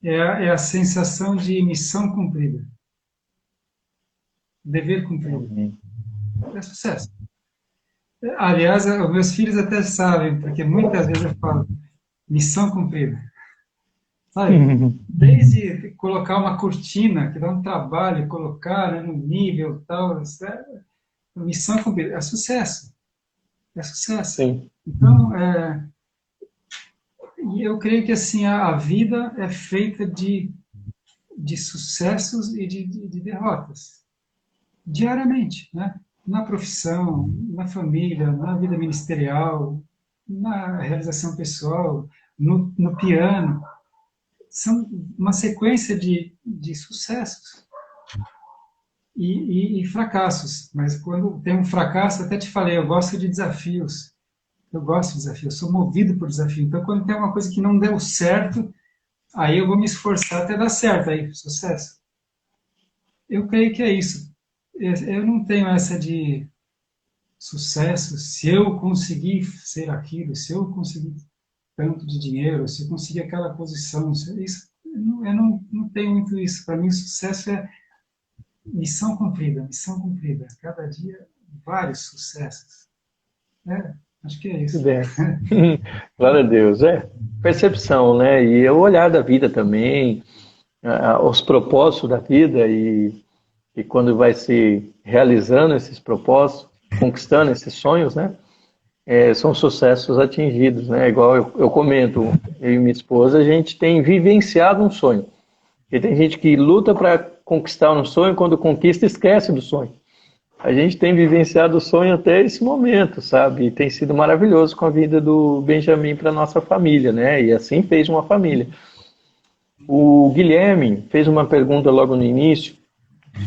é a sensação de missão cumprida, dever cumprido. Amém. É sucesso. Aliás, os meus filhos até sabem, porque muitas vezes eu falo, missão cumprida. Sabe? Desde colocar uma cortina, que dá um trabalho, colocar, né, no nível tal, missão cumprida. É sucesso. É sucesso. Sim. Então, e eu creio que assim a vida é feita de sucessos e de derrotas, diariamente, né? Na profissão, na família, na vida ministerial, na realização pessoal, no piano. São uma sequência de sucessos e fracassos. Mas quando tem um fracasso, até te falei, eu gosto de desafios. Eu gosto de desafios, eu sou movido por desafio. Então, quando tem uma coisa que não deu certo, aí eu vou me esforçar até dar certo, aí, sucesso. Eu creio que é isso. Eu não tenho essa de sucesso, se eu conseguir ser aquilo, se eu conseguir tanto de dinheiro, se eu conseguir aquela posição, isso, eu não tenho muito isso. Para mim, sucesso é missão cumprida, missão cumprida. Cada dia, vários sucessos. Acho que é Que isso. benção. Glória a Deus. Percepção, né? E o olhar da vida também, os propósitos da vida e quando vai se realizando esses propósitos, conquistando esses sonhos, né? São sucessos atingidos, né? Igual eu comento, eu e minha esposa, a gente tem vivenciado um sonho. E tem gente que luta para conquistar um sonho, quando conquista, esquece do sonho. A gente tem vivenciado o sonho até esse momento, sabe? E tem sido maravilhoso com a vida do Benjamin para nossa família, né? E assim fez uma família. O Guilherme fez uma pergunta logo no início.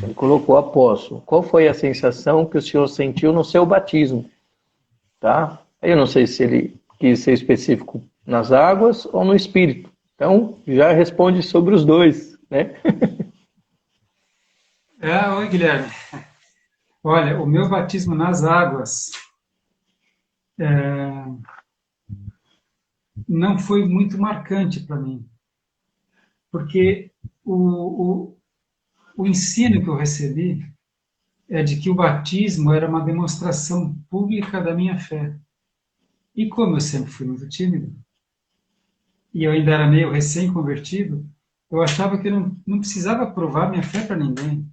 Ele colocou: apóstolo, qual foi a sensação que o senhor sentiu no seu batismo? Tá? Eu não sei se ele quis ser específico nas águas ou no espírito. Então, já responde sobre os dois, né? Oi, Guilherme. Olha, o meu batismo nas águas não foi muito marcante para mim, porque o ensino que eu recebi é de que o batismo era uma demonstração pública da minha fé. E como eu sempre fui muito tímido, e eu ainda era meio recém-convertido, eu achava que eu não precisava provar minha fé para ninguém.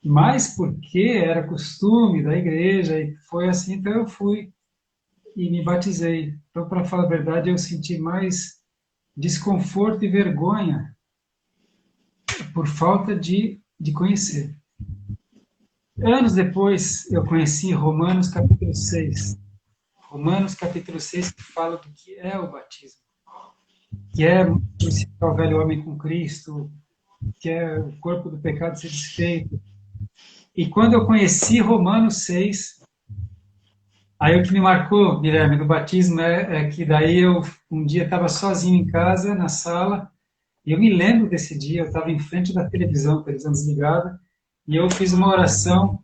Mas porque era costume da igreja, e foi assim, então eu fui e me batizei. Então, para falar a verdade, eu senti mais desconforto e vergonha por falta de conhecer. Anos depois, eu conheci Romanos capítulo 6. Romanos capítulo 6, que fala do que é o batismo, que é crucificar o velho homem com Cristo, que é o corpo do pecado ser desfeito. E quando eu conheci Romanos 6, aí o que me marcou, Guilherme, do batismo é que daí eu um dia estava sozinho em casa, na sala, e eu me lembro desse dia, eu estava em frente da televisão desligada, e eu fiz uma oração,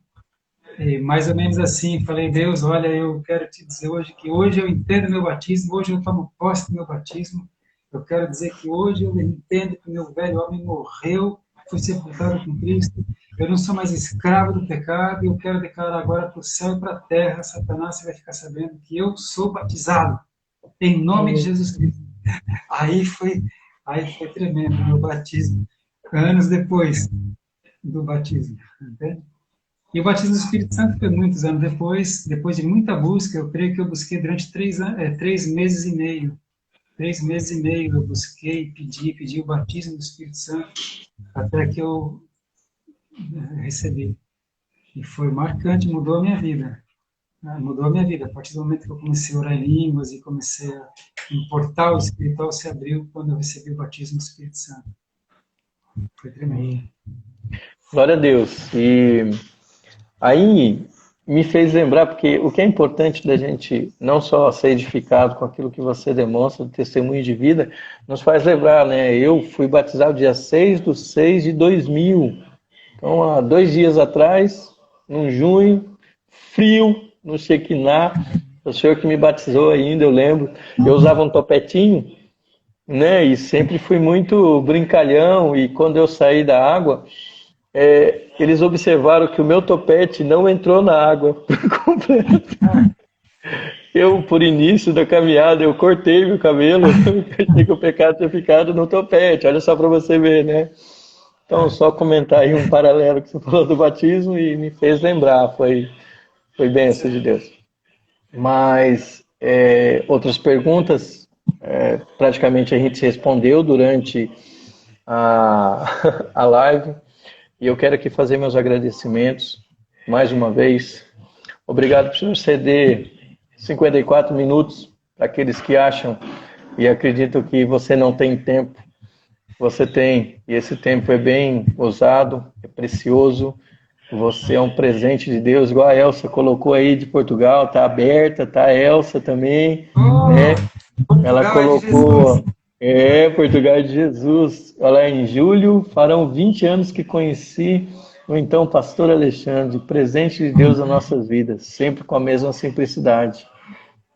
mais ou menos assim, falei: Deus, olha, eu quero te dizer hoje que hoje eu entendo meu batismo, hoje eu tomo posse do meu batismo, eu quero dizer que hoje eu entendo que o meu velho homem morreu, foi sepultado com Cristo, eu não sou mais escravo do pecado, e eu quero declarar agora para o céu e para a terra: Satanás, você vai ficar sabendo que eu sou batizado, em nome de Jesus Cristo. Aí foi, aí foi tremendo o meu batismo, anos depois do batismo, entende? E o batismo do Espírito Santo foi muitos anos depois de muita busca. Eu creio que eu busquei durante 3 meses e meio. 3 meses e meio eu busquei, pedi o batismo do Espírito Santo, até que eu recebi. E foi marcante, mudou a minha vida. Mudou a minha vida. A partir do momento que eu comecei a orar em línguas e comecei um portal espiritual se abriu quando eu recebi o batismo do Espírito Santo. Foi tremendo. Glória a Deus. E aí, me fez lembrar, porque o que é importante da gente não só ser edificado com aquilo que você demonstra, do testemunho de vida, nos faz lembrar, né? Eu fui batizado dia 6/6/2000. Então, há 2 dias atrás, num junho, frio, no Shekinah, o senhor que me batizou ainda, eu lembro. Eu usava um topetinho, né? E sempre fui muito brincalhão, e quando eu saí da água, eles observaram que o meu topete não entrou na água por completo. Eu, por início da caminhada, eu cortei meu cabelo, eu achei que o pecado tinha ficado no topete, olha só para você ver, né? Então, só comentar aí um paralelo que você falou do batismo e me fez lembrar, foi bênção de Deus. Mas outras perguntas, praticamente a gente respondeu durante a, a live. E eu quero aqui fazer meus agradecimentos mais uma vez. Obrigado por senhor ceder 54 minutos para aqueles que acham e acreditam que você não tem tempo. Você tem, e esse tempo é bem usado, é precioso. Você é um presente de Deus, igual a Elsa colocou aí de Portugal, tá aberta, tá a Elsa também, né? Ela Portugal é de Jesus. colocou, Portugal de Jesus. Olha, em julho farão 20 anos que conheci o então pastor Alexandre, presente de Deus nas nossas vidas, sempre com a mesma simplicidade.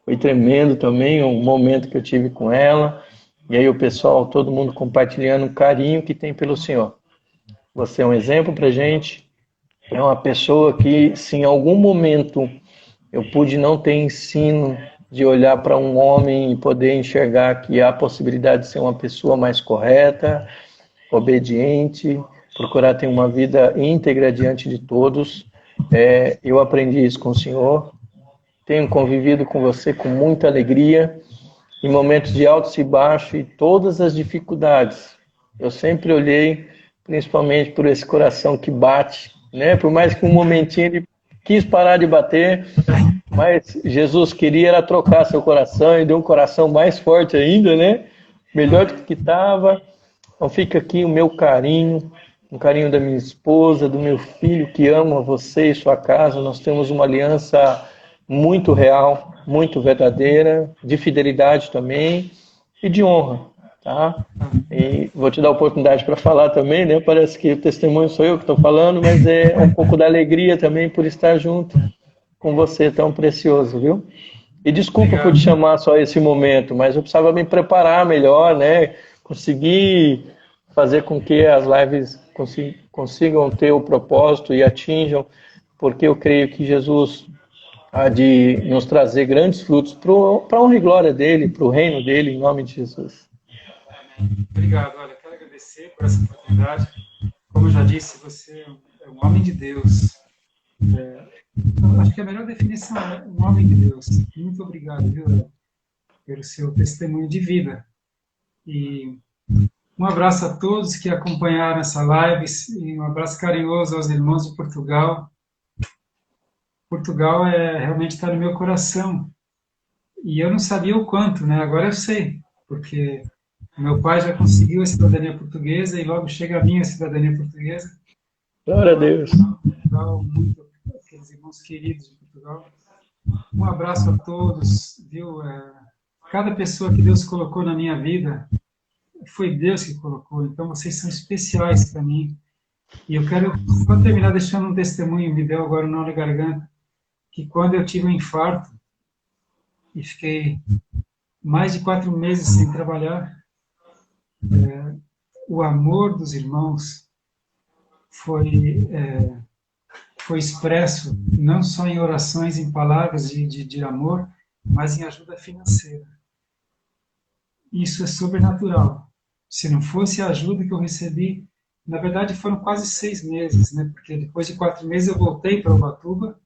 Foi tremendo também um momento que eu tive com ela, e aí o pessoal, todo mundo compartilhando o carinho que tem pelo Senhor. Você é um exemplo pra gente, é uma pessoa que, se em algum momento eu pude não ter ensino de olhar para um homem e poder enxergar que há a possibilidade de ser uma pessoa mais correta, obediente, procurar ter uma vida íntegra diante de todos. Eu aprendi isso com o Senhor, tenho convivido com você com muita alegria, em momentos de altos e baixos e todas as dificuldades. Eu sempre olhei principalmente por esse coração que bate, né? Por mais que um momentinho ele quis parar de bater, mas Jesus queria era trocar seu coração e deu um coração mais forte ainda, né? Melhor do que estava. Então fica aqui o meu carinho, o carinho da minha esposa, do meu filho que ama você e sua casa. Nós temos uma aliança muito real, muito verdadeira, de fidelidade também e de honra, tá? E vou te dar a oportunidade para falar também, né? Parece que o testemunho sou eu que estou falando, mas é um pouco da alegria também por estar junto com você, tão precioso, viu? E desculpa por te Obrigado. chamar só esse momento, mas eu precisava me preparar melhor, né? Conseguir fazer com que as lives consigam ter o propósito e atinjam, porque eu creio que Jesus há de nos trazer grandes frutos para a honra e glória dele, para o reino dele, em nome de Jesus. Amém. Obrigado. Olha, quero agradecer por essa oportunidade. Como eu já disse, você é um homem de Deus. Eu acho que a melhor definição é um homem de Deus. Muito obrigado, viu, pelo seu testemunho de vida. E um abraço a todos que acompanharam essa live e um abraço carinhoso aos irmãos de Portugal. Portugal realmente está no meu coração. E eu não sabia o quanto, né? Agora eu sei, porque meu pai já conseguiu a cidadania portuguesa e logo chega a minha cidadania portuguesa. Glória a Então, Deus. Portugal, muito aqueles irmãos queridos de Portugal. Um abraço a todos, viu? Cada pessoa que Deus colocou na minha vida foi Deus que colocou. Então vocês são especiais para mim. E eu quero só terminar deixando um testemunho, me deu agora um nó na garganta, que quando eu tive um infarto e fiquei mais de 4 meses sem trabalhar, o amor dos irmãos foi expresso não só em orações, em palavras de amor, mas em ajuda financeira. Isso é sobrenatural. Se não fosse a ajuda que eu recebi, na verdade foram quase 6 meses, né? Porque depois de 4 meses eu voltei para Ubatuba,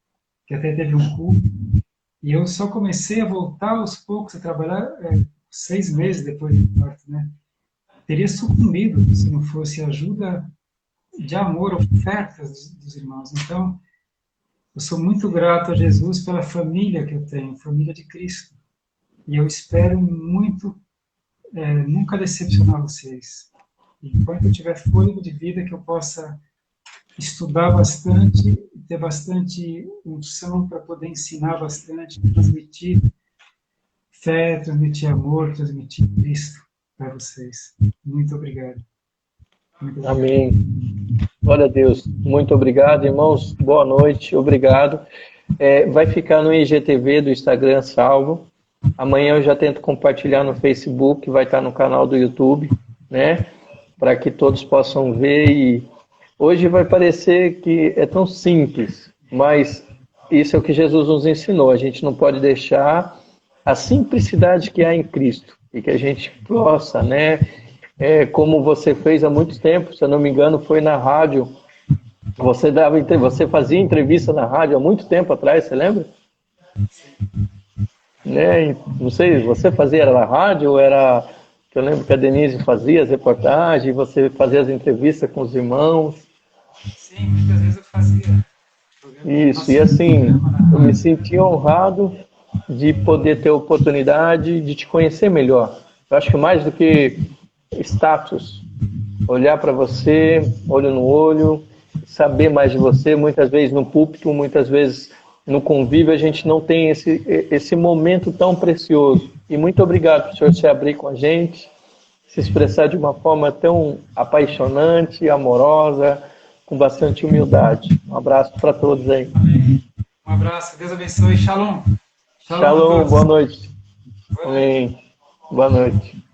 que até teve um culto, e eu só comecei a voltar aos poucos a trabalhar 6 meses depois do parto, né? Teria sucumbido se não fosse a ajuda de amor, ofertas dos irmãos. Então, eu sou muito grato a Jesus pela família que eu tenho, família de Cristo. E eu espero muito nunca decepcionar vocês. Enquanto eu tiver fôlego de vida, que eu possa estudar bastante, ter bastante unção para poder ensinar bastante, transmitir fé, transmitir amor, transmitir Cristo para vocês. Muito obrigado. Muito obrigado. Amém. Glória a Deus. Muito obrigado, irmãos. Boa noite. Obrigado. Vai ficar no IGTV do Instagram salvo. Amanhã eu já tento compartilhar no Facebook, vai estar no canal do YouTube, né? Para que todos possam ver. E hoje vai parecer que é tão simples, mas isso é o que Jesus nos ensinou. A gente não pode deixar a simplicidade que há em Cristo e que a gente possa, né? Como você fez há muito tempo, se eu não me engano, foi na rádio. Você fazia entrevista na rádio há muito tempo atrás, você lembra? Né? Não sei, você fazia era na rádio ou era... Eu lembro que a Denise fazia as reportagens, você fazia as entrevistas com os irmãos. Sim, muitas vezes eu fazia. Isso, e assim, eu me senti honrado de poder ter a oportunidade de te conhecer melhor. Eu acho que mais do que status, olhar para você, olho no olho, saber mais de você, muitas vezes no púlpito, muitas vezes no convívio, a gente não tem esse momento tão precioso. E muito obrigado por o senhor se abrir com a gente, se expressar de uma forma tão apaixonante, amorosa, com bastante humildade. Um abraço para todos aí. Amém. Um abraço, Deus abençoe. Shalom. Shalom, boa noite. Amém. Boa noite.